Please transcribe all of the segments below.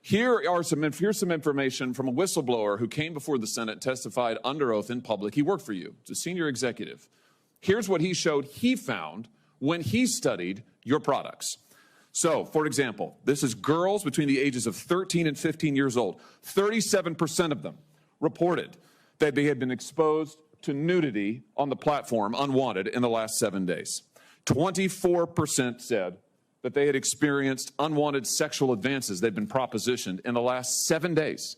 Here's some information from a whistleblower who came before the Senate, testified under oath in public. He worked for you. It's a senior executive. Here's what he showed he found when he studied your products. So, for example, this is girls between the ages of 13 and 15 years old. 37% of them reported that they had been exposed to nudity on the platform unwanted in the last 7 days. 24% said that they had experienced unwanted sexual advances. They'd been propositioned in the last 7 days.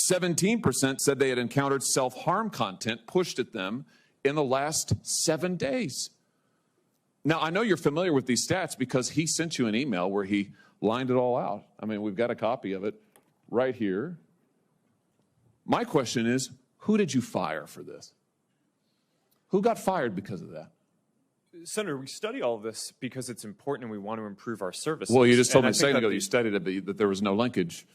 17% said they had encountered self-harm content pushed at them in the last 7 days. Now, I know you're familiar with these stats because he sent you an email where he lined it all out. I mean, we've got a copy of it right here. My question is, who did you fire for this? Who got fired because of that? Senator, we study all of this because it's important and we want to improve our services. Well, you just told me a second ago you studied it, but that there was no linkage.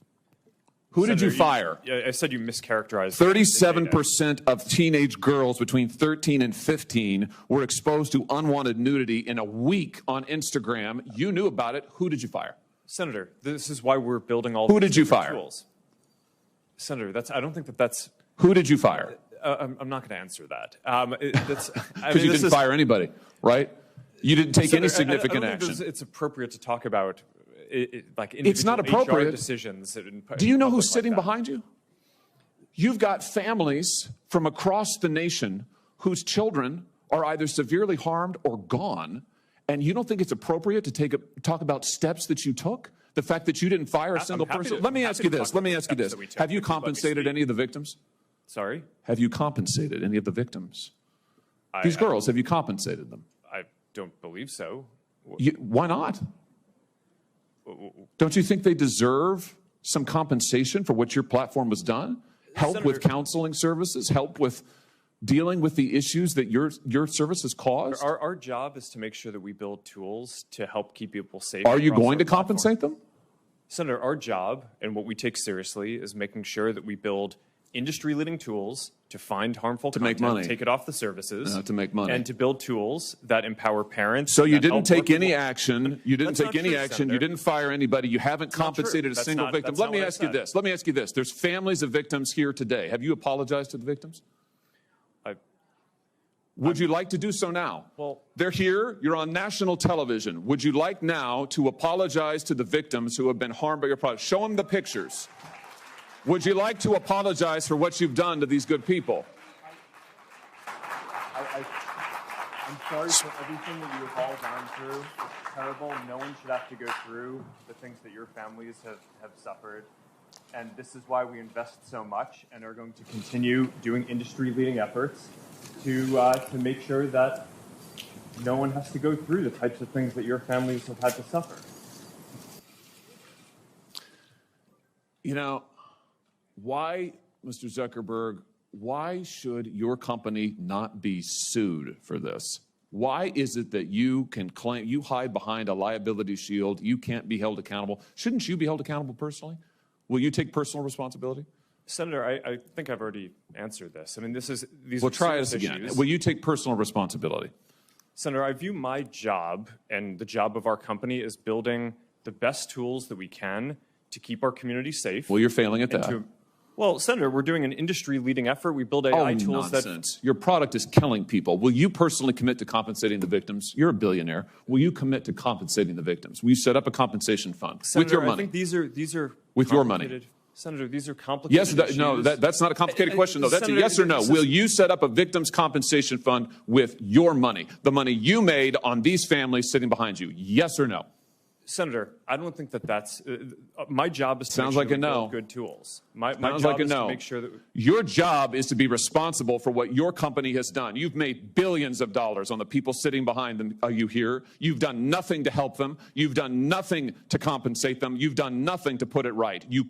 Who did you fire? I said you mischaracterized. 37% of teenage girls between 13 and 15 were exposed to unwanted nudity in a week on Instagram. You knew about it. Who did you fire? Senator, this is why we're building all Who these did you fire? tools. Senator, I don't think that's... Who did you fire? I'm not going to answer that. Because you didn't fire anybody, right? You didn't take any significant action. It's appropriate to talk about like it's not appropriate. HR decisions. Do you know who's sitting behind you? You've got families from across the nation whose children are either severely harmed or gone, and you don't think it's appropriate to talk about steps that you took? The fact that you didn't fire a single person? Let me ask you this. Have you compensated any of the victims? Sorry? Have you compensated any of the victims? These girls, have you compensated them? I don't believe so. Why not? Don't you think they deserve some compensation for what your platform has done? Help Senator, with counseling services? Help with dealing with the issues that your service has caused? Our job is to make sure that we build tools to help keep people safe. Are you going to compensate them? Senator, our job and what we take seriously is making sure that we build industry-leading tools to find harmful content, make money, take it off the services, to make money, and to build tools that empower parents. So you didn't take any action. You didn't take any action. Senator. You didn't fire anybody. You haven't compensated a single victim. Let me ask you this. Let me ask you this. There's families of victims here today. Have you apologized to the victims? Would you like to do so now? Well, they're here. You're on national television. Would you like now to apologize to the victims who have been harmed by your product? Show them the pictures. Would you like to apologize for what you've done to these good people? I'm sorry for everything that you have all gone through. It's terrible. No one should have to go through the things that your families have suffered. And this is why we invest so much and are going to continue doing industry-leading efforts to make sure that no one has to go through the types of things that your families have had to suffer. You know, why, Mr. Zuckerberg, why should your company not be sued for this? Why is it that you can claim, you hide behind a liability shield, you can't be held accountable? Shouldn't you be held accountable personally? Will you take personal responsibility? Senator, I think I've already answered this. I mean, these well, are try this again. issues. Will you take personal responsibility? Senator, I view my job and the job of our company as building the best tools that we can to keep our community safe. Well, you're failing at that. Well, Senator, we're doing an industry-leading effort. We build AI tools nonsense. Your product is killing people. Will you personally commit to compensating the victims? You're a billionaire. Will you commit to compensating the victims? Will you set up a compensation fund with your money? I think these are with your money. Senator, these are complicated issues. No, that's not a complicated question, though. That's Senator, a yes or no. Will you set up a victims' compensation fund with your money, the money you made on these families sitting behind you? Yes or no? Senator, I don't think that's my job is to Sounds make like sure a no. we build good tools. My Sounds job like a is no. to make sure that your job is to be responsible for what your company has done. You've made billions of dollars on the people sitting behind them. Are you here? You've done nothing to help them. You've done nothing to compensate them. You've done nothing to put it right. You